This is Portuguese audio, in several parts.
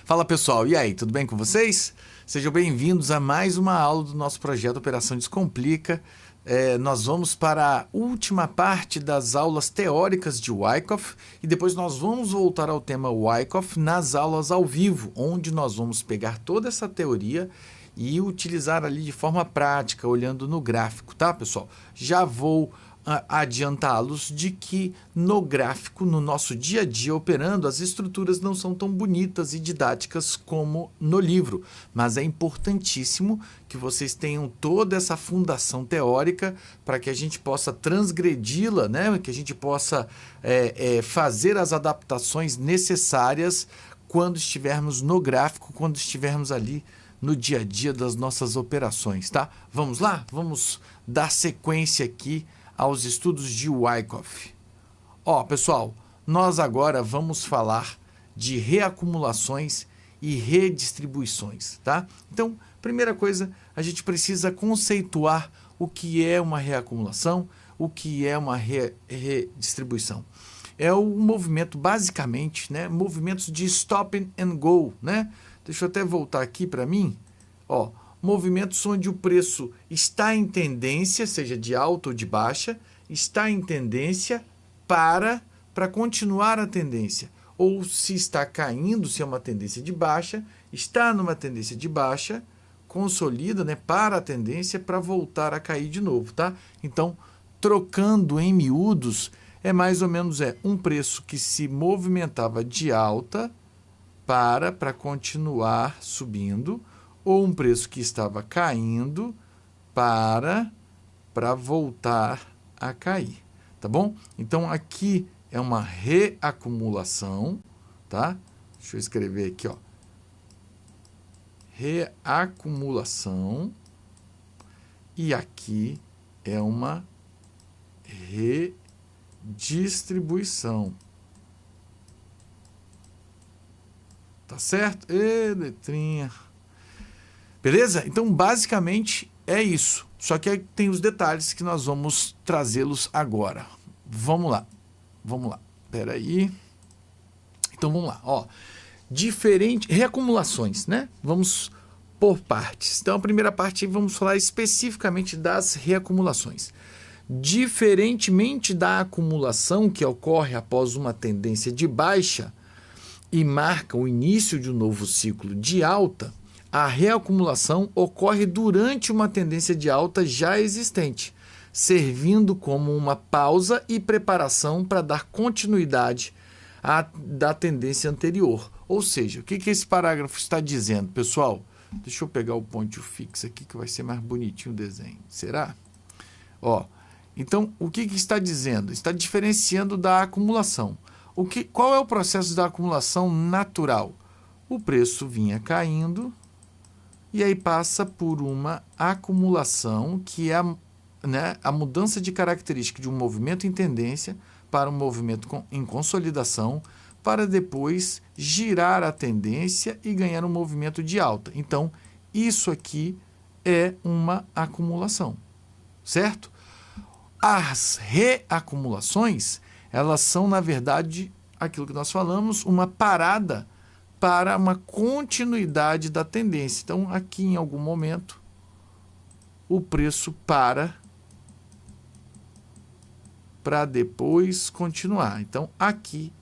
Fala pessoal, e aí, tudo bem com vocês? Sejam bem-vindos a mais uma aula do nosso projeto Operação Descomplica. Nós vamos para a última parte das aulas teóricas de Wyckoff e depois nós vamos voltar ao tema Wyckoff nas aulas ao vivo, onde nós vamos pegar toda essa teoria e utilizar ali de forma prática, olhando no gráfico, tá, pessoal? Já vou adiantá-los de que no gráfico, no nosso dia a dia operando, as estruturas não são tão bonitas e didáticas como no livro, mas é importantíssimo que vocês tenham toda essa fundação teórica para que a gente possa transgredi-la, né? Que a gente possa fazer as adaptações necessárias quando estivermos no gráfico, quando estivermos ali no dia a dia das nossas operações, tá? Vamos lá? Vamos dar sequência aqui aos estudos de Wyckoff. Pessoal, nós agora vamos falar de reacumulações e redistribuições, tá? Então, primeira coisa, a gente precisa conceituar o que é uma reacumulação, o que é uma redistribuição. É o movimento, basicamente, né? Movimentos de stop and go, né? Deixa eu até voltar aqui para mim. Movimentos onde o preço está em tendência, seja de alta ou de baixa, está em tendência para continuar a tendência. Ou se está caindo, se é uma tendência de baixa, está numa tendência de baixa, consolida, né, para a tendência para voltar a cair de novo, tá? Então, trocando em miúdos, é mais ou menos um preço que se movimentava de alta para continuar subindo, ou um preço que estava caindo para voltar a cair, tá bom? Então, aqui é uma reacumulação, tá? Deixa eu escrever aqui, reacumulação, e aqui é uma redistribuição. Tá certo? Letrinha. Beleza? Então, basicamente, é isso. Só que tem os detalhes que nós vamos trazê-los agora. Vamos lá. Espera aí. Então, vamos lá. Reacumulações, né? Vamos por partes. Então, a primeira parte, vamos falar especificamente das reacumulações. Diferentemente da acumulação que ocorre após uma tendência de baixa e marca o início de um novo ciclo de alta, a reacumulação ocorre durante uma tendência de alta já existente, servindo como uma pausa e preparação para dar continuidade da tendência anterior. Ou seja, o que esse parágrafo está dizendo, pessoal? Deixa eu pegar o ponto fixo aqui que vai ser mais bonitinho o desenho. Será? Então, o que está dizendo? Está diferenciando da acumulação. Qual é o processo da acumulação natural? O preço vinha caindo e aí passa por uma acumulação, que é a mudança de característica de um movimento em tendência para um movimento em consolidação, para depois girar a tendência e ganhar um movimento de alta. Então, isso aqui é uma acumulação, certo? As reacumulações, elas são, na verdade, aquilo que nós falamos, uma parada para uma continuidade da tendência. Então, aqui em algum momento, o preço para depois continuar. Então, aqui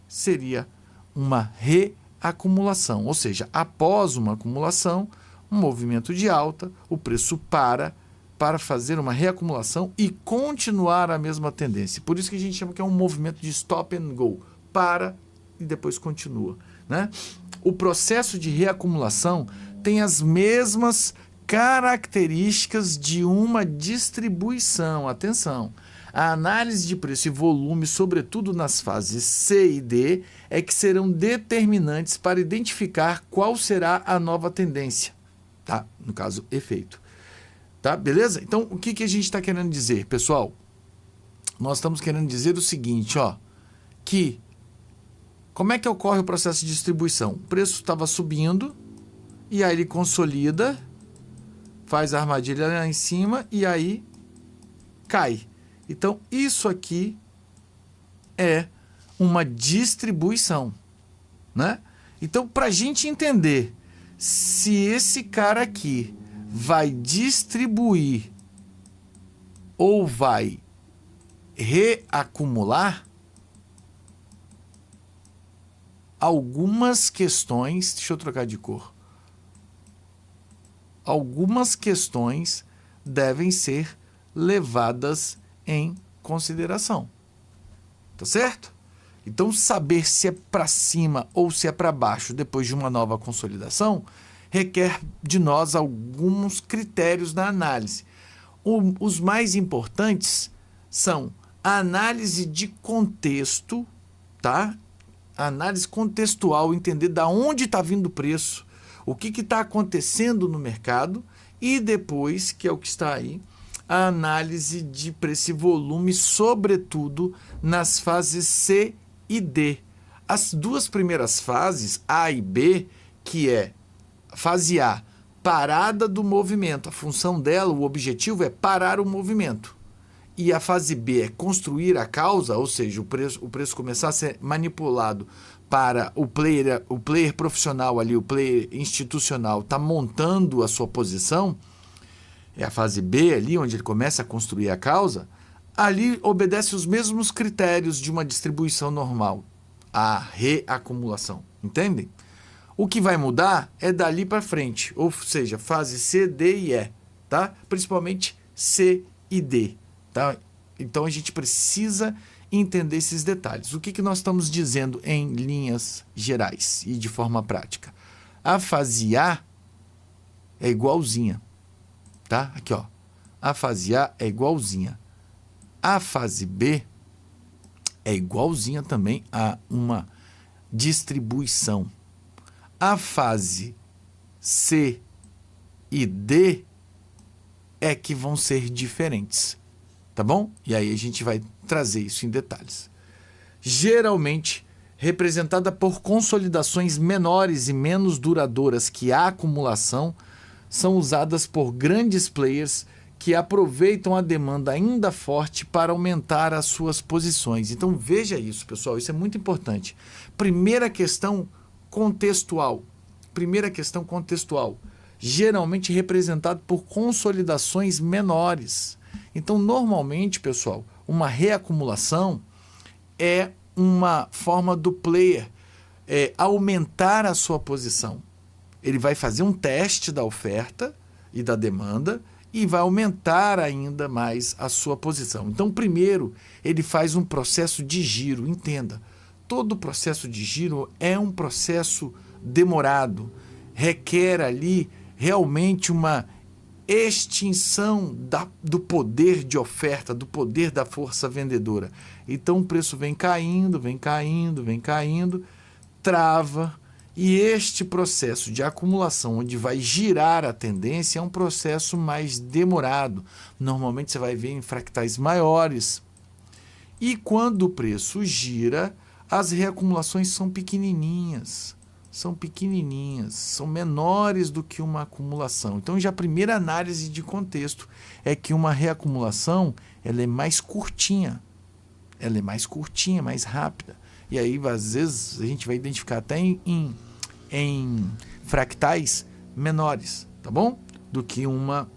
seria uma reacumulação, ou seja, após uma acumulação, um movimento de alta, o preço para fazer uma reacumulação e continuar a mesma tendência. Por isso que a gente chama que é um movimento de stop and go, para e depois continua, né? O processo de reacumulação tem as mesmas características de uma distribuição. Atenção! A análise de preço e volume, sobretudo nas fases C e D, é que serão determinantes para identificar qual será a nova tendência, tá? No caso, efeito. Tá? Beleza? Então, o que a gente está querendo dizer, pessoal? Nós estamos querendo dizer o seguinte, que como é que ocorre o processo de distribuição? O preço estava subindo e aí ele consolida, faz a armadilha lá em cima e aí cai. Então, isso aqui é uma distribuição, né? Então, para a gente entender se esse cara aqui vai distribuir ou vai reacumular, algumas questões, deixa eu trocar de cor, algumas questões devem ser levadas em consideração. Tá certo? Então, saber se é para cima ou se é para baixo depois de uma nova consolidação requer de nós alguns critérios na análise. Os mais importantes são a análise de contexto, tá? A análise contextual, entender da onde está vindo o preço, o que está acontecendo no mercado, e depois, que é o que está aí, a análise de preço e volume, sobretudo nas fases C e D. As duas primeiras fases, A e B, que é fase A, parada do movimento. A função dela, o objetivo é parar o movimento. E a fase B é construir a causa, ou seja, o preço começar a ser manipulado para o player profissional ali, o player institucional, está montando a sua posição. É a fase B ali, onde ele começa a construir a causa. Ali obedece os mesmos critérios de uma distribuição normal, a reacumulação, entendem? O que vai mudar é dali para frente, ou seja, fase C, D e E, tá? Principalmente C e D, tá? Então a gente precisa entender esses detalhes. O que nós estamos dizendo em linhas gerais e de forma prática? A fase A é igualzinha, tá? Aqui, ó. A fase A é igualzinha. A fase B é igualzinha também a uma distribuição. A fase C e D é que vão ser diferentes, tá bom? E aí a gente vai trazer isso em detalhes. Geralmente representada por consolidações menores e menos duradouras que a acumulação, são usadas por grandes players que aproveitam a demanda ainda forte para aumentar as suas posições. Então veja isso, pessoal, isso é muito importante. Primeira questão contextual. Geralmente representado por consolidações menores. Então, normalmente, pessoal, uma reacumulação é uma forma do player aumentar a sua posição. Ele vai fazer um teste da oferta e da demanda e vai aumentar ainda mais a sua posição. Então, primeiro, ele faz um processo de giro. Entenda, todo processo de giro é um processo demorado, requer ali realmente uma extinção do poder de oferta, do poder da força vendedora. Então, o preço vem caindo, trava. E este processo de acumulação, onde vai girar a tendência, é um processo mais demorado. Normalmente você vai ver em fractais maiores. E quando o preço gira, as reacumulações são pequenininhas, são menores do que uma acumulação. Então, já a primeira análise de contexto é que uma reacumulação ela é mais curtinha, mais rápida. E aí, às vezes, a gente vai identificar até em fractais menores, tá bom? Do que uma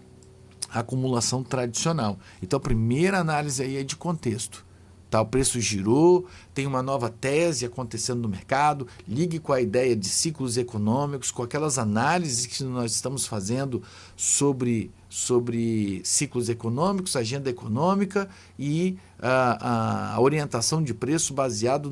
acumulação tradicional. Então, a primeira análise aí é de contexto. Tá? O preço girou, tem uma nova tese acontecendo no mercado, ligue com a ideia de ciclos econômicos, com aquelas análises que nós estamos fazendo sobre ciclos econômicos, agenda econômica e a orientação de preço baseado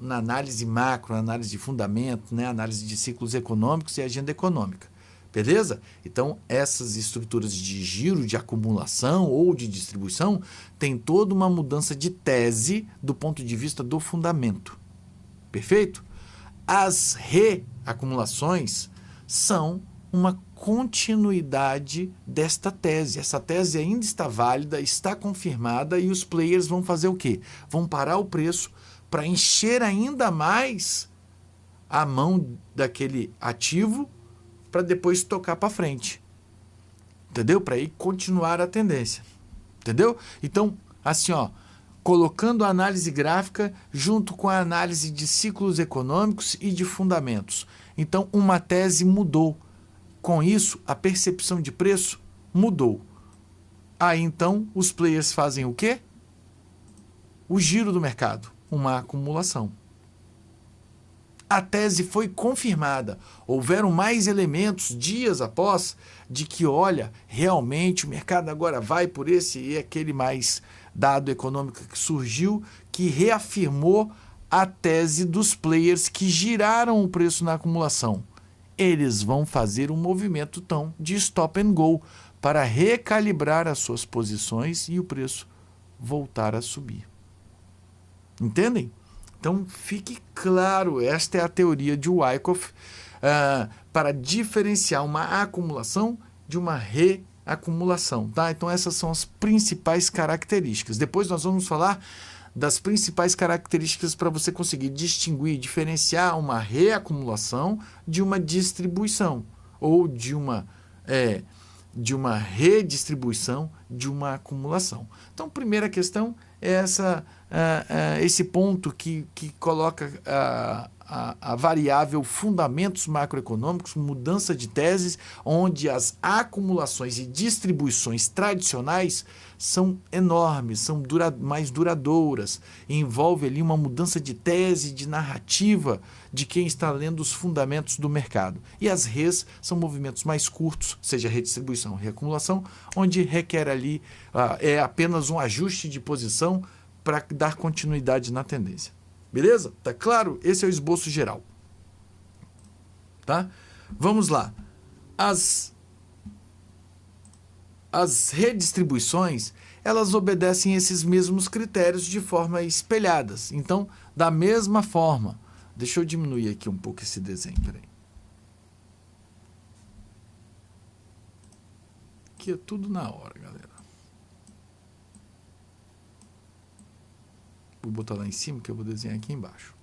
na análise macro, análise de fundamento, né? Análise de ciclos econômicos e agenda econômica. Beleza? Então, essas estruturas de giro, de acumulação ou de distribuição têm toda uma mudança de tese do ponto de vista do fundamento. Perfeito? As reacumulações são uma continuidade desta tese. Essa tese ainda está válida, está confirmada e os players vão fazer o quê? Vão parar o preço para encher ainda mais a mão daquele ativo para depois tocar para frente, entendeu? Para aí continuar a tendência, entendeu? Então, assim, ó, colocando a análise gráfica junto com a análise de ciclos econômicos e de fundamentos. Então, uma tese mudou. Com isso, a percepção de preço mudou. Aí, então, os players fazem o quê? O giro do mercado, uma acumulação. A tese foi confirmada. Houveram mais elementos dias após de que, olha, realmente o mercado agora vai por esse e aquele mais dado econômico que surgiu, que reafirmou a tese dos players que giraram o preço na acumulação. Eles vão fazer um movimento então de stop and go para recalibrar as suas posições e o preço voltar a subir. Entendem? Então, fique claro, esta é a teoria de Wyckoff para diferenciar uma acumulação de uma reacumulação. Tá? Então, essas são as principais características. Depois nós vamos falar das principais características para você conseguir distinguir, diferenciar uma reacumulação de uma distribuição ou de uma redistribuição de uma acumulação. Então, primeira questão é esse ponto que coloca a variável fundamentos macroeconômicos, mudança de teses, onde as acumulações e distribuições tradicionais são enormes, são mais duradouras, envolve ali uma mudança de tese, de narrativa de quem está lendo os fundamentos do mercado. E as REs são movimentos mais curtos, seja redistribuição ou reacumulação, onde requer ali apenas um ajuste de posição para dar continuidade na tendência. Beleza? Tá claro? Esse é o esboço geral. Tá? Vamos lá. As redistribuições, elas obedecem esses mesmos critérios de forma espelhadas. Então, da mesma forma, deixa eu diminuir aqui um pouco esse desenho, peraí. Aqui é tudo na hora, galera. Vou botar lá em cima, que eu vou desenhar aqui embaixo.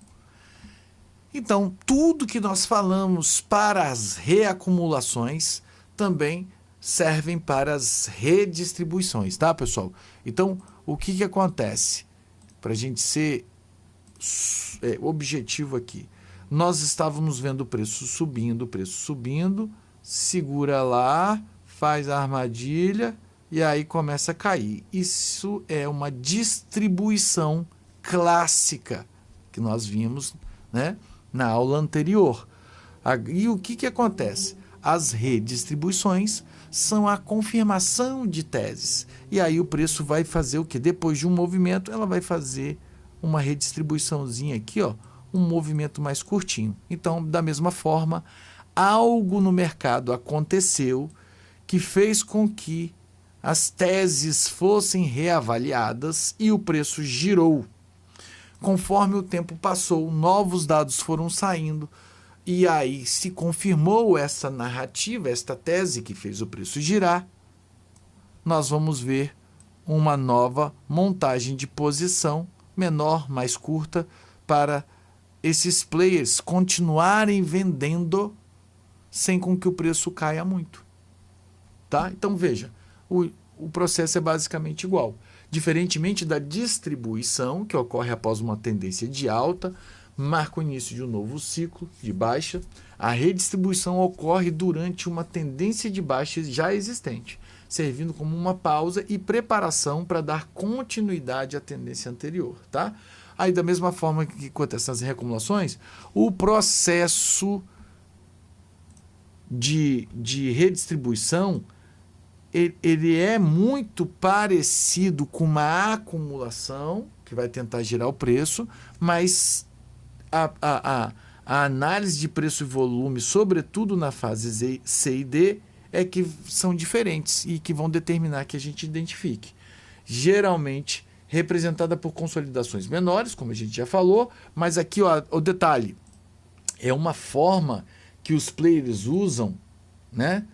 Então, tudo que nós falamos para as reacumulações também servem para as redistribuições, tá, pessoal? Então, o que acontece? Para a gente ser objetivo aqui. Nós estávamos vendo o preço subindo, segura lá, faz a armadilha e aí começa a cair. Isso é uma distribuição clássica que nós vimos, né, na aula anterior. E o que acontece? As redistribuições são a confirmação de teses. E aí o preço vai fazer o quê? Depois de um movimento, ela vai fazer uma redistribuiçãozinha aqui, ó, um movimento mais curtinho. Então, da mesma forma, algo no mercado aconteceu que fez com que as teses fossem reavaliadas e o preço girou. Conforme o tempo passou, novos dados foram saindo e aí se confirmou essa narrativa, esta tese que fez o preço girar. Nós vamos ver uma nova montagem de posição, menor, mais curta, para esses players continuarem vendendo sem com que o preço caia muito. Tá? Então, veja, o processo é basicamente igual. Diferentemente da distribuição, que ocorre após uma tendência de alta, marca o início de um novo ciclo de baixa, a redistribuição ocorre durante uma tendência de baixa já existente, servindo como uma pausa e preparação para dar continuidade à tendência anterior. Tá? Aí, da mesma forma que acontecem as reacumulações, o processo de redistribuição ele é muito parecido com uma acumulação, que vai tentar girar o preço, mas a análise de preço e volume, sobretudo na fase C e D, é que são diferentes e que vão determinar que a gente identifique. Geralmente representada por consolidações menores, como a gente já falou, mas aqui ó, o detalhe, é uma forma que os players usam, né,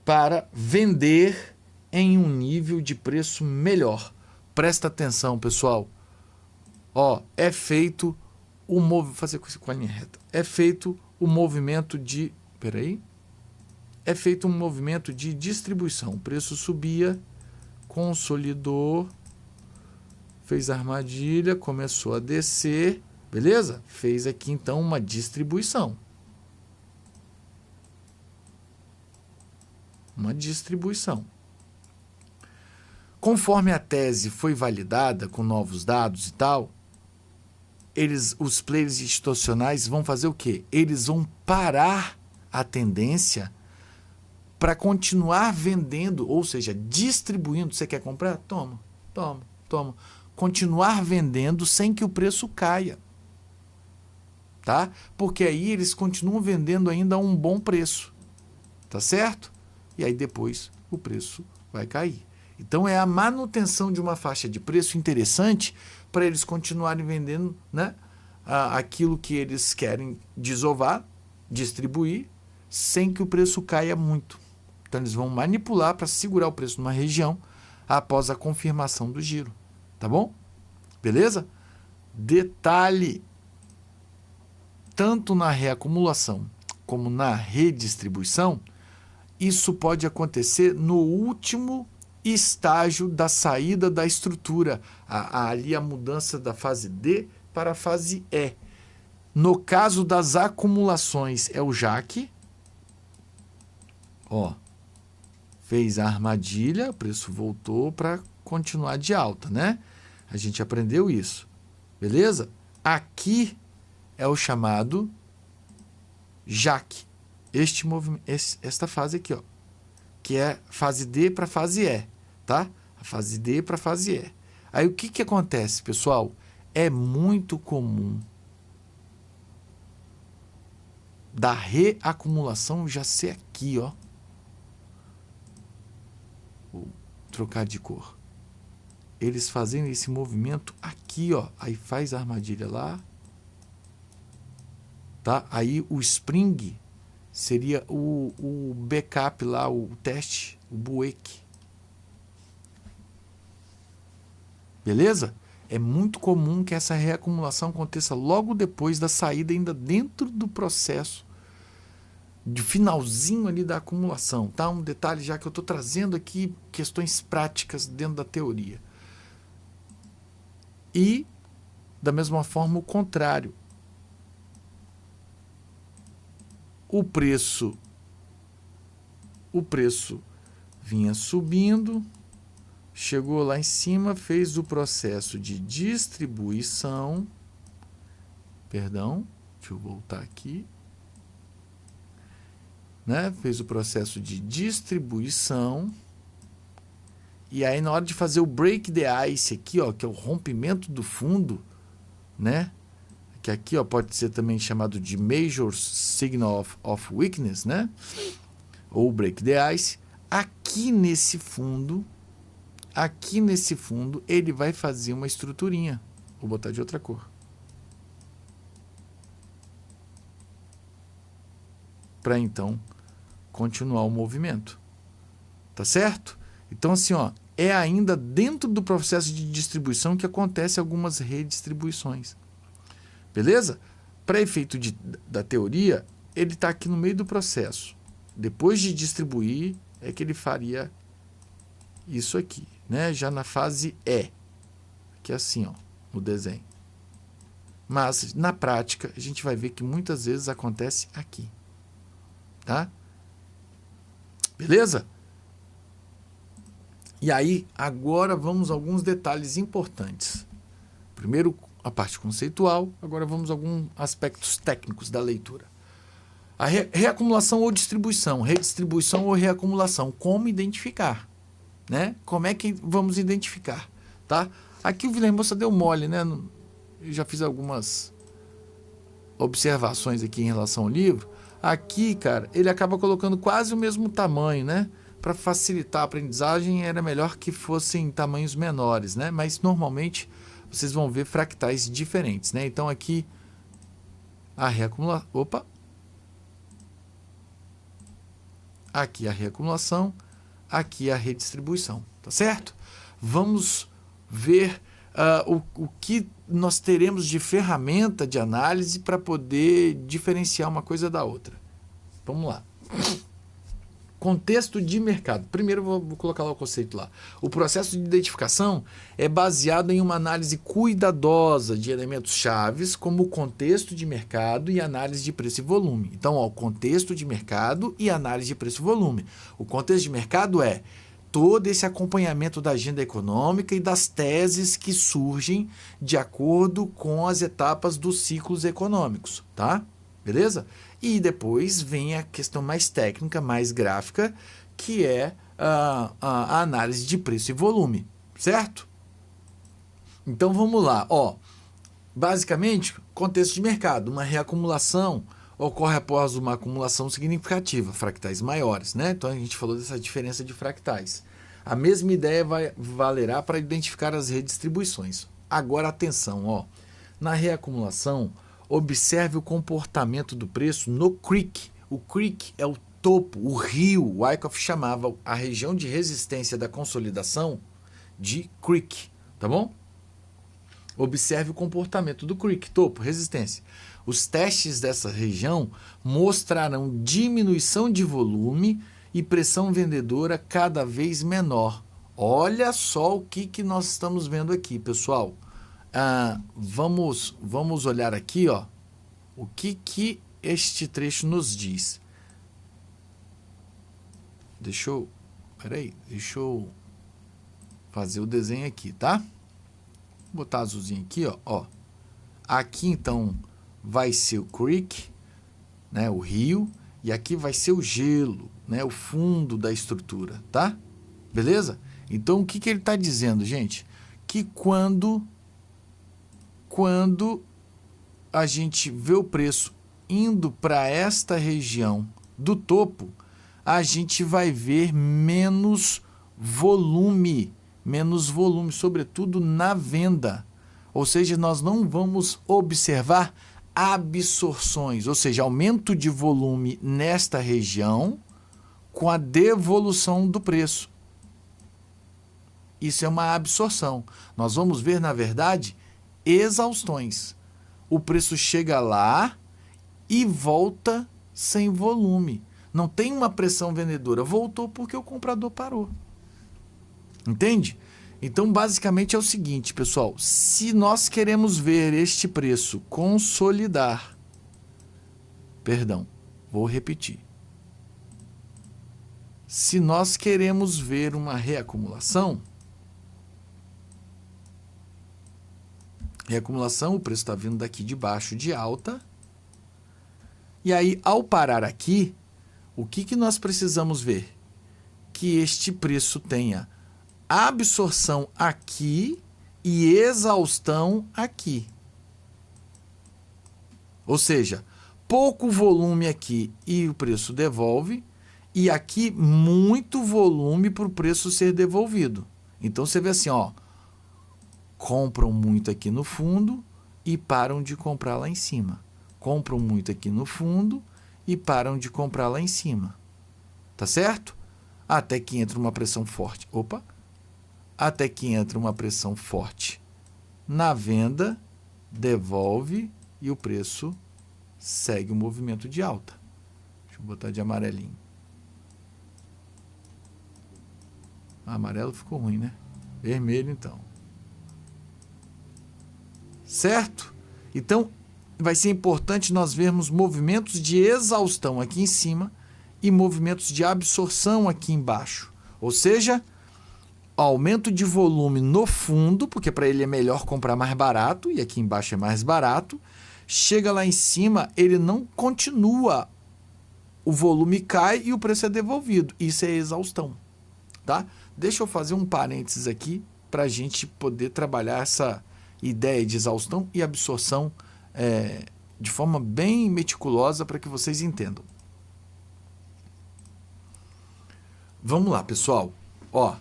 para vender em um nível de preço melhor. Presta atenção, pessoal. Ó, é feito o movimento, fazer com a linha reta. É feito o movimento de, é feito um movimento de distribuição. O preço subia, consolidou fez a armadilha, começou a descer, beleza? Fez aqui então uma distribuição. Uma distribuição. Conforme a tese foi validada com novos dados e tal, os players institucionais vão fazer o quê? Eles vão parar a tendência para continuar vendendo, ou seja, distribuindo. Você quer comprar? Toma, toma, toma. Continuar vendendo sem que o preço caia. Tá? Porque aí eles continuam vendendo ainda a um bom preço. Tá certo? E aí depois o preço vai cair. Então é a manutenção de uma faixa de preço interessante para eles continuarem vendendo, né, aquilo que eles querem desovar, distribuir, sem que o preço caia muito. Então eles vão manipular para segurar o preço numa região após a confirmação do giro. Tá bom? Beleza? Detalhe, tanto na reacumulação como na redistribuição, isso pode acontecer no último estágio da saída da estrutura, ali a mudança da fase D para a fase E. No caso das acumulações, é o jaque. Ó, fez a armadilha, o preço voltou para continuar de alta, né? A gente aprendeu isso, beleza? Aqui é o chamado jaque. Esta fase aqui, ó, que é fase D para fase E, tá? A fase D para fase E. Aí o que acontece, pessoal? É muito comum da reacumulação já ser aqui, ó. Vou trocar de cor. Eles fazendo esse movimento aqui, ó. Aí faz a armadilha lá, tá? Aí o spring seria o backup lá, o teste, o bueque. Beleza? É muito comum que essa reacumulação aconteça logo depois da saída, ainda dentro do processo de finalzinho ali da acumulação, tá? Um detalhe já que eu estou trazendo aqui questões práticas dentro da teoria. E, da mesma forma, o contrário. O preço vinha subindo, chegou lá em cima, fez o processo de distribuição. Perdão, deixa eu voltar aqui. Né? Fez o processo de distribuição. E aí, na hora de fazer o break the ice aqui, ó, que é o rompimento do fundo, né? Que aqui, ó, pode ser também chamado de Major Signal of Weakness, né? Ou Break the Ice. Aqui nesse fundo, ele vai fazer uma estruturinha. Vou botar de outra cor. Para então continuar o movimento. Tá certo? Então, assim, ó, é ainda dentro do processo de distribuição que acontece algumas redistribuições. Beleza? Para efeito da teoria, ele está aqui no meio do processo. Depois de distribuir, é que ele faria isso aqui, né? Já na fase E, que é assim, ó, no desenho. Mas, na prática, a gente vai ver que muitas vezes acontece aqui. Tá? Beleza? E aí, agora vamos a alguns detalhes importantes. Primeiro, a parte conceitual, agora vamos a alguns aspectos técnicos da leitura. A reacumulação ou distribuição, redistribuição ou reacumulação, como identificar, né? Como é que vamos identificar, tá? Aqui o Guilherme Moça deu mole, né? Eu já fiz algumas observações aqui em relação ao livro. Aqui, cara, ele acaba colocando quase o mesmo tamanho, né? Para facilitar a aprendizagem, era melhor que fossem tamanhos menores, né? Mas normalmente vocês vão ver fractais diferentes, né? Então aqui a reacumulação, aqui a reacumulação, aqui a redistribuição, tá certo? Vamos ver o que nós teremos de ferramenta de análise para poder diferenciar uma coisa da outra. Vamos lá. Contexto de mercado. Primeiro vou colocar lá o conceito lá. O processo de identificação é baseado em uma análise cuidadosa de elementos chaves, como o contexto de mercado e análise de preço e volume. Então, ó, o contexto de mercado e análise de preço e volume. O contexto de mercado é todo esse acompanhamento da agenda econômica e das teses que surgem de acordo com as etapas dos ciclos econômicos, tá? Beleza? E depois vem a questão mais técnica, mais gráfica, que é a análise de preço e volume, certo? Então vamos lá, ó. Basicamente, contexto de mercado, uma reacumulação ocorre após uma acumulação significativa, fractais maiores, né? Então a gente falou dessa diferença de fractais. A mesma ideia valerá para identificar as redistribuições. Agora atenção, ó. Na reacumulação, observe o comportamento do preço no creek. O creek é o topo, o rio. O Wyckoff chamava a região de resistência da consolidação de creek, tá bom? Observe o comportamento do creek, topo, resistência. Os testes dessa região mostrarão diminuição de volume e pressão vendedora cada vez menor. Olha só o que nós estamos vendo aqui, pessoal. Vamos olhar aqui, ó, o que este trecho nos diz. Deixa eu fazer o desenho aqui, tá? Vou botar azulzinho aqui, ó. Aqui então vai ser o creek, né, o rio, e aqui vai ser o gelo, né, o fundo da estrutura, tá? Beleza? Então o que ele está dizendo, gente? Que quando a gente vê o preço indo para esta região do topo, a gente vai ver menos volume, sobretudo na venda. Ou seja, nós não vamos observar absorções, ou seja, aumento de volume nesta região com a devolução do preço. Isso é uma absorção. Nós vamos ver, na verdade, exaustões. O preço chega lá e volta sem volume. Não tem uma pressão vendedora. Voltou porque o comprador parou. Entende? Então, basicamente é o seguinte, pessoal. Se nós queremos ver este preço consolidar... Perdão, vou repetir. Se nós queremos ver uma reacumulação... Reacumulação, o preço está vindo daqui de baixo de alta. E aí, ao parar aqui, o que nós precisamos ver? Que este preço tenha absorção aqui e exaustão aqui. Ou seja, pouco volume aqui e o preço devolve, e aqui muito volume para o preço ser devolvido. Então, você vê assim, ó. Compram muito aqui no fundo e param de comprar lá em cima. Compram muito aqui no fundo e param de comprar lá em cima. Tá certo? Até que entra uma pressão forte. Até que entra uma pressão forte na venda, devolve e o preço segue o movimento de alta. Deixa eu botar de amarelinho. Amarelo ficou ruim, né? Vermelho, então. Certo? Então, vai ser importante nós vermos movimentos de exaustão aqui em cima e movimentos de absorção aqui embaixo. Ou seja, aumento de volume no fundo, porque para ele é melhor comprar mais barato, e aqui embaixo é mais barato. Chega lá em cima, ele não continua, o volume cai e o preço é devolvido. Isso é exaustão. Tá? Deixa eu fazer um parênteses aqui para a gente poder trabalhar essa ideia de exaustão e absorção de forma bem meticulosa para que vocês entendam. Vamos lá, pessoal. Ó,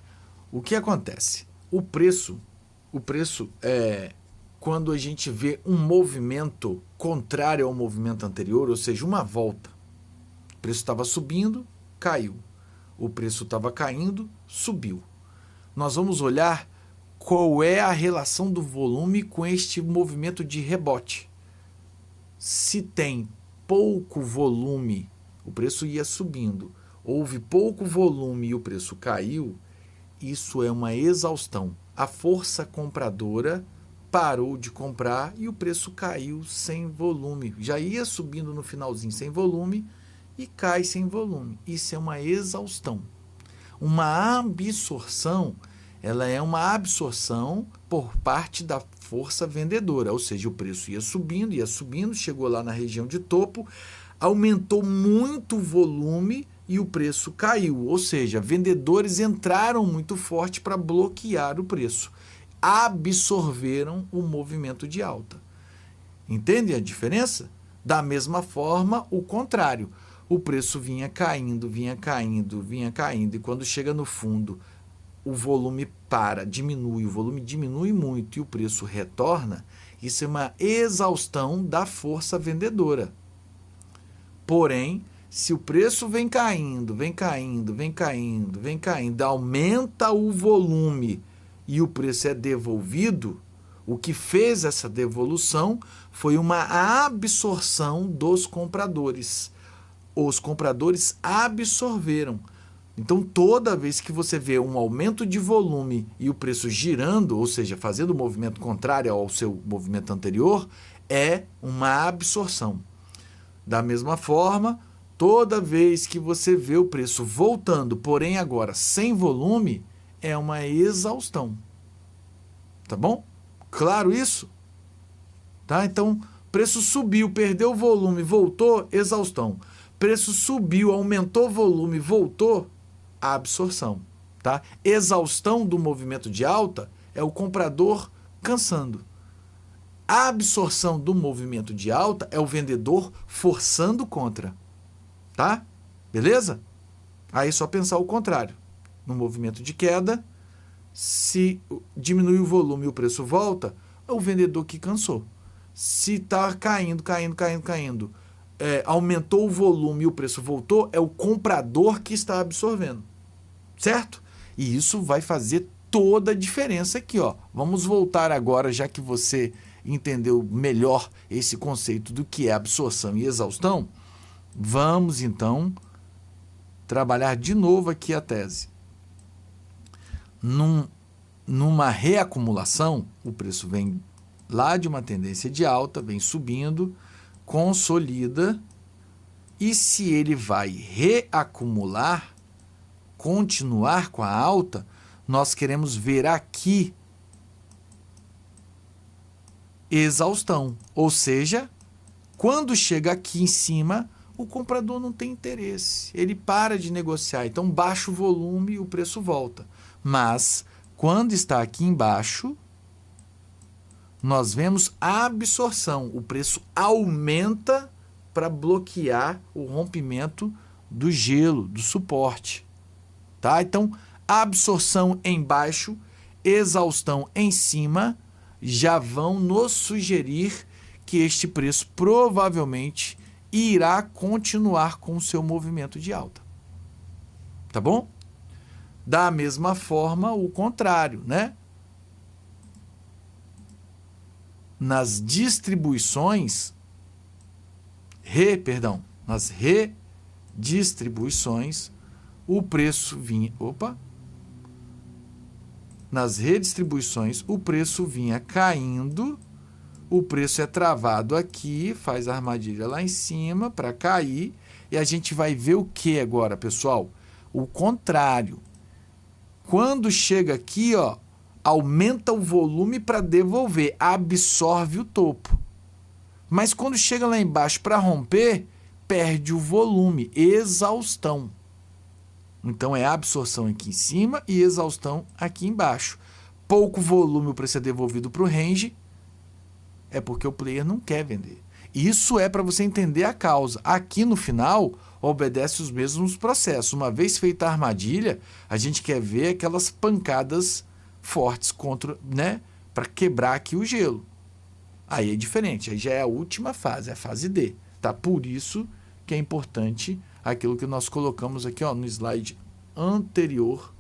o que acontece? O preço quando a gente vê um movimento contrário ao movimento anterior, ou seja, uma volta. O preço estava subindo, caiu. O preço estava caindo, subiu. Nós vamos olhar qual é a relação do volume com este movimento de rebote. Se tem pouco volume, o preço ia subindo. houve pouco volume e o preço caiu, isso é uma exaustão. A força compradora parou de comprar e o preço caiu sem volume. Já ia subindo no finalzinho sem volume e cai sem volume. Isso é uma exaustão. Uma absorção, ela é uma absorção por parte da força vendedora, ou seja, o preço ia subindo, chegou lá na região de topo, aumentou muito o volume e o preço caiu, ou seja, vendedores entraram muito forte para bloquear o preço, absorveram o movimento de alta. Entende a diferença? Da mesma forma, o contrário. O preço vinha caindo, e quando chega no fundo, o volume diminui, o volume diminui muito e o preço retorna, isso é uma exaustão da força vendedora. Porém, se o preço vem caindo, aumenta o volume e o preço é devolvido, o que fez essa devolução foi uma absorção dos compradores. Os compradores absorveram. Então, toda vez que você vê um aumento de volume e o preço girando, ou seja, fazendo o movimento contrário ao seu movimento anterior, é uma absorção. Da mesma forma, toda vez que você vê o preço voltando, porém agora sem volume, é uma exaustão. Tá bom? Claro isso? Tá? Então, preço subiu, perdeu o volume, voltou, exaustão. Preço subiu, aumentou o volume, voltou, absorção. Tá? Exaustão do movimento de alta é o comprador cansando. A absorção do movimento de alta é o vendedor forçando contra. Tá? Beleza? Aí é só pensar o contrário. No movimento de queda, se diminui o volume e o preço volta, é o vendedor que cansou. Se está caindo, aumentou o volume e o preço voltou, é o comprador que está absorvendo. Certo? E isso vai fazer toda a diferença aqui, ó. Vamos voltar agora, já que você entendeu melhor esse conceito do que é absorção e exaustão, vamos então trabalhar de novo aqui a tese. Numa reacumulação, o preço vem lá de uma tendência de alta, vem subindo, consolida, e se ele vai reacumular, continuar com a alta, nós queremos ver aqui exaustão. Ou seja, quando chega aqui em cima, o comprador não tem interesse. Ele para de negociar. Então, baixa o volume e o preço volta. Mas, quando está aqui embaixo, nós vemos a absorção. O preço aumenta para bloquear o rompimento do gelo, do suporte. Tá? Então, absorção embaixo, exaustão em cima, já vão nos sugerir que este preço provavelmente irá continuar com o seu movimento de alta. Tá bom? Da mesma forma, o contrário, né? Nas distribuições, nas redistribuições, o preço vinha... Nas redistribuições, o preço vinha caindo, o preço é travado aqui, faz a armadilha lá em cima para cair, e a gente vai ver o que agora, pessoal? O contrário. Quando chega aqui, ó, aumenta o volume para devolver, absorve o topo. Mas quando chega lá embaixo para romper, perde o volume, exaustão. Então, é absorção aqui em cima e exaustão aqui embaixo. Pouco volume para ser devolvido para o range, é porque o player não quer vender. Isso é para você entender a causa. Aqui no final, obedece os mesmos processos. Uma vez feita a armadilha, a gente quer ver aquelas pancadas fortes contra, né, para quebrar aqui o gelo. Aí é diferente, aí já é a última fase, é a fase D. Tá? Por isso que é importante aquilo que nós colocamos aqui, ó, no slide anterior.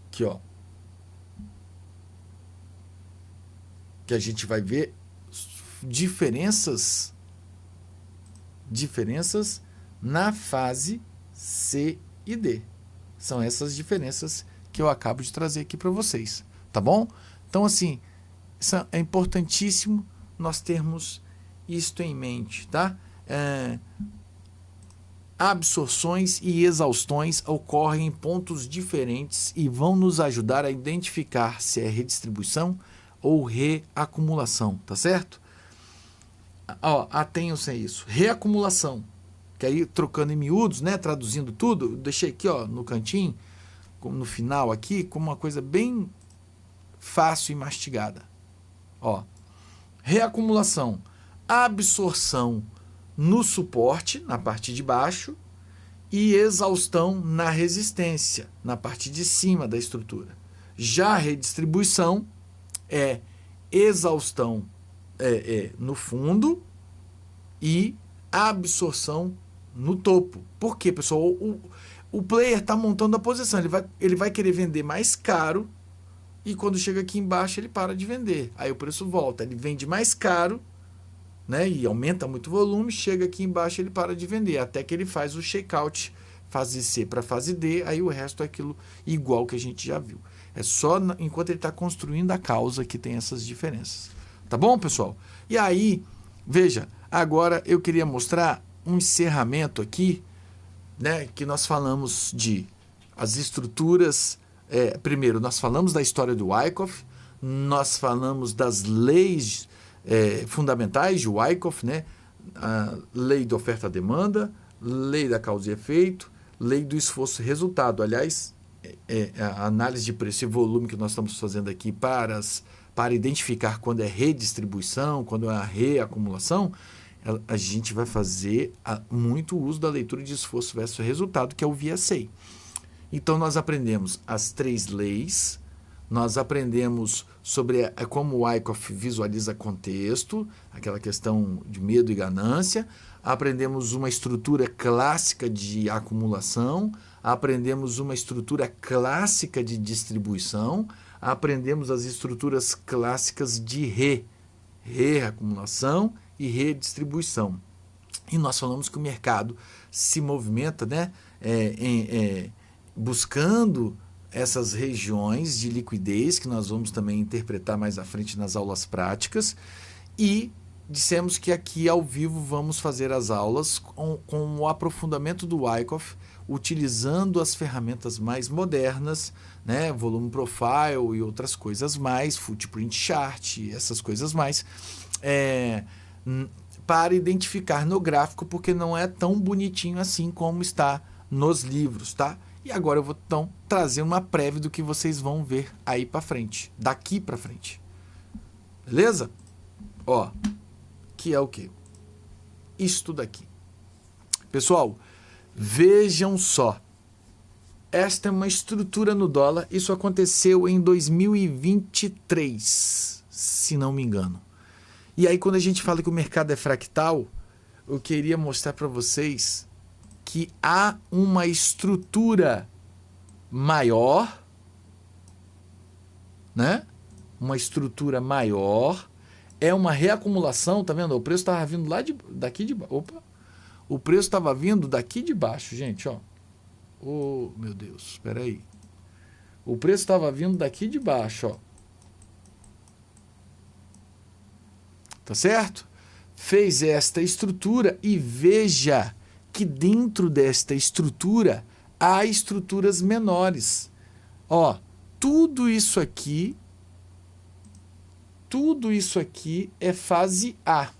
Aqui, ó. Que a gente vai ver diferenças diferenças na fase C e D. São essas diferenças que eu acabo de trazer aqui para vocês, tá bom? Então, assim, é importantíssimo nós termos isto em mente, tá? Absorções e exaustões ocorrem em pontos diferentes e vão nos ajudar a identificar se é redistribuição ou reacumulação, tá certo? Atenham-se a isso. Reacumulação, que aí trocando em miúdos, né, traduzindo tudo, deixei aqui no cantinho, no final aqui, como uma coisa bem fácil e mastigada. Reacumulação, absorção no suporte, na parte de baixo, e exaustão na resistência, na parte de cima da estrutura. Já a redistribuição é exaustão no fundo e absorção no topo. Por quê, pessoal? O player está montando a posição, ele vai querer vender mais caro e quando chega aqui embaixo ele para de vender. Aí o preço volta, ele vende mais caro, né, e aumenta muito o volume, chega aqui embaixo ele para de vender, até que ele faz o shakeout, fase C para fase D, aí o resto é aquilo igual que a gente já viu. É só enquanto ele está construindo a causa que tem essas diferenças. Tá bom, pessoal? E aí, veja, agora eu queria mostrar um encerramento aqui, né, que nós falamos de as estruturas. Primeiro, nós falamos da história do Wyckoff, nós falamos das leis fundamentais de Wyckoff, né? A lei da oferta-demanda, lei da causa e efeito, lei do esforço e resultado. Aliás, a análise de preço e volume que nós estamos fazendo aqui para identificar quando é redistribuição, quando é a reacumulação, a gente vai fazer muito uso da leitura de esforço versus resultado, que é o VSA. Então, nós aprendemos as 3 leis, nós aprendemos sobre como o Wyckoff visualiza contexto, aquela questão de medo e ganância, aprendemos uma estrutura clássica de acumulação, aprendemos uma estrutura clássica de distribuição, aprendemos as estruturas clássicas de reacumulação e redistribuição. E nós falamos que o mercado se movimenta, né, buscando essas regiões de liquidez, que nós vamos também interpretar mais à frente nas aulas práticas, e dissemos que aqui ao vivo vamos fazer as aulas com o aprofundamento do Wyckoff, utilizando as ferramentas mais modernas, né, volume profile e outras coisas mais, footprint chart, essas coisas mais, para identificar no gráfico, porque não é tão bonitinho assim como está nos livros, tá? E agora eu vou então trazer uma prévia do que vocês vão ver aí para frente, daqui para frente. Beleza? Que é o quê? Isto daqui. Pessoal, vejam só. Esta é uma estrutura no dólar. Isso aconteceu em 2023, se não me engano. E aí, quando a gente fala que o mercado é fractal, eu queria mostrar para vocês que há uma estrutura maior, né? Uma estrutura maior, é uma reacumulação, tá vendo? O preço estava vindo daqui de baixo. Opa! O preço estava vindo daqui de baixo, gente, ó. Oh, meu Deus, espera aí. O preço estava vindo daqui de baixo, ó. Tá certo? Fez esta estrutura e veja que dentro desta estrutura há estruturas menores. Tudo isso aqui é fase A.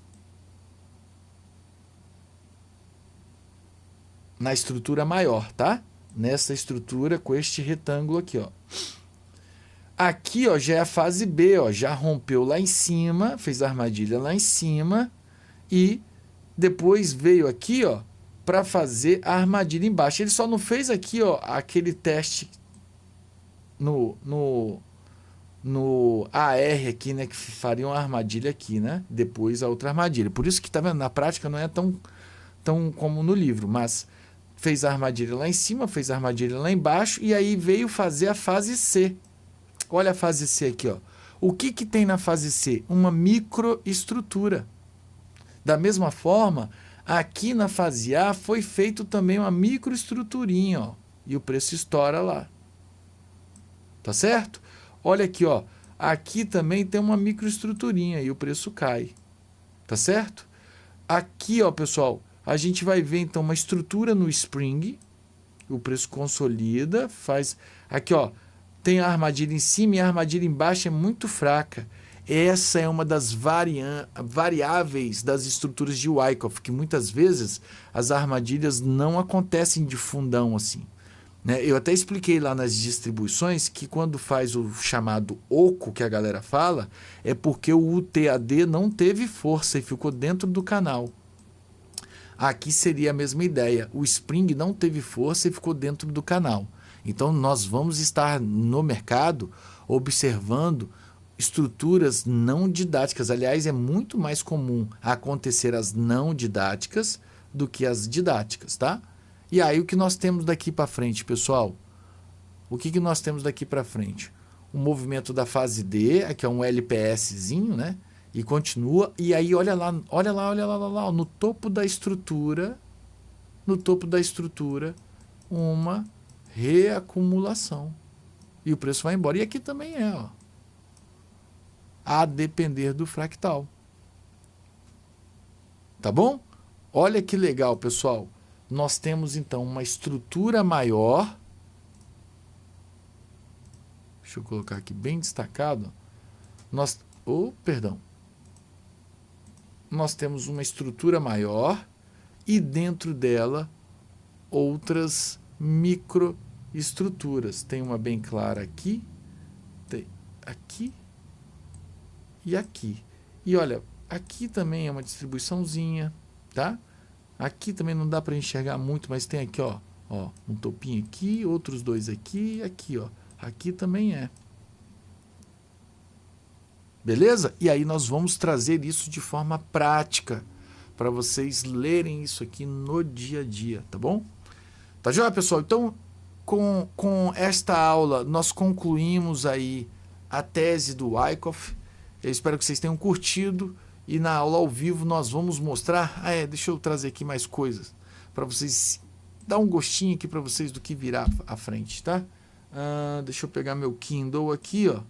Na estrutura maior, tá? Nessa estrutura com este retângulo aqui, ó. Aqui, ó, já é a fase B, ó, já rompeu lá em cima, fez a armadilha lá em cima e depois veio aqui, ó, para fazer a armadilha embaixo. Ele só não fez aqui, ó, aquele teste no AR aqui, né, que faria uma armadilha aqui, né? Depois a outra armadilha. Por isso que, tá vendo, na prática não é tão como no livro, mas fez a armadilha lá em cima, fez a armadilha lá embaixo e aí veio fazer a fase C. Olha a fase C aqui, ó. O que tem na fase C? Uma microestrutura. Da mesma forma, Aqui na fase A foi feito também uma microestruturinha, ó, e o preço estoura lá. Tá certo? Olha aqui, ó. Aqui também tem uma microestruturinha e o preço cai. Tá certo? Aqui, ó, pessoal, a gente vai ver então uma estrutura no Spring, o preço consolida, faz... Aqui, ó, tem a armadilha em cima e a armadilha embaixo é muito fraca. Essa é uma das variáveis das estruturas de Wyckoff, que muitas vezes as armadilhas não acontecem de fundão assim. Né? Eu até expliquei lá nas distribuições que quando faz o chamado oco, que a galera fala, é porque o UTAD não teve força e ficou dentro do canal. Aqui seria a mesma ideia. O Spring não teve força e ficou dentro do canal. Então nós vamos estar no mercado observando estruturas não didáticas. Aliás, é muito mais comum acontecer as não didáticas do que as didáticas, tá? E aí o que nós temos daqui para frente, pessoal? O que nós temos daqui para frente? O movimento da fase D, aqui é um LPSzinho, né? E continua, e aí olha lá, no topo da estrutura, uma reacumulação. E o preço vai embora. E aqui também é, ó. A depender do fractal. Tá bom? Olha que legal, pessoal. Nós temos então uma estrutura maior. Deixa eu colocar aqui bem destacado. Nós temos uma estrutura maior e dentro dela outras microestruturas. Tem uma bem clara aqui, tem aqui e aqui. E olha, aqui também é uma distribuiçãozinha, tá? Aqui também não dá para enxergar muito, mas tem aqui, ó, um topinho aqui, outros dois aqui e aqui, ó. Aqui também é. Beleza? E aí nós vamos trazer isso de forma prática para vocês lerem isso aqui no dia a dia, tá bom? Tá joia, pessoal? Então, com esta aula, nós concluímos aí a tese do Wyckoff. Eu espero que vocês tenham curtido. E na aula ao vivo nós vamos mostrar... deixa eu trazer aqui mais coisas para vocês... Dar um gostinho aqui para vocês do que virá à frente, tá? Deixa eu pegar meu Kindle aqui, ó.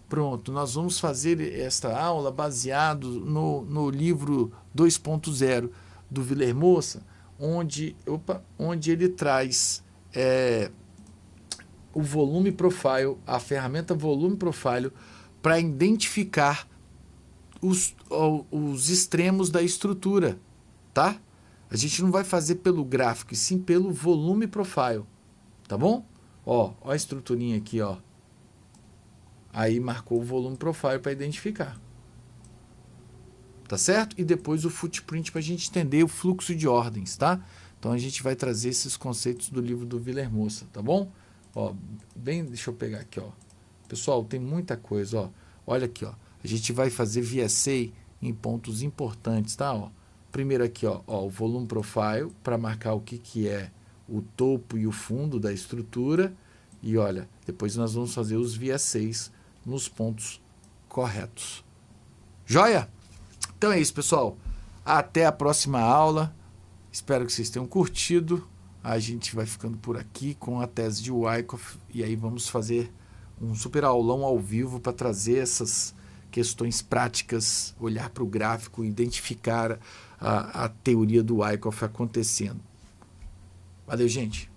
Pronto, nós vamos fazer esta aula baseado no livro 2.0 do Villahermosa, onde ele traz o volume profile, a ferramenta volume profile, para identificar os extremos da estrutura, tá? A gente não vai fazer pelo gráfico, e sim pelo volume profile, tá bom? Ó a estruturinha aqui, ó. Aí marcou o volume profile para identificar. Tá certo? E depois o footprint para a gente entender o fluxo de ordens, tá? Então a gente vai trazer esses conceitos do livro do Villahermosa, tá bom? Ó, deixa eu pegar aqui, ó. Pessoal, tem muita coisa, ó. Olha aqui, ó. A gente vai fazer VSA em pontos importantes, tá? Ó. Primeiro aqui, ó, o volume profile para marcar o que é o topo e o fundo da estrutura. E olha, depois nós vamos fazer os VSAs nos pontos corretos. Joia? Então é isso, pessoal. Até a próxima aula. Espero que vocês tenham curtido. A gente vai ficando por aqui com a tese de Wyckoff. E aí vamos fazer um super aulão ao vivo para trazer essas questões práticas, olhar para o gráfico, identificar a teoria do Wyckoff acontecendo. Valeu, gente.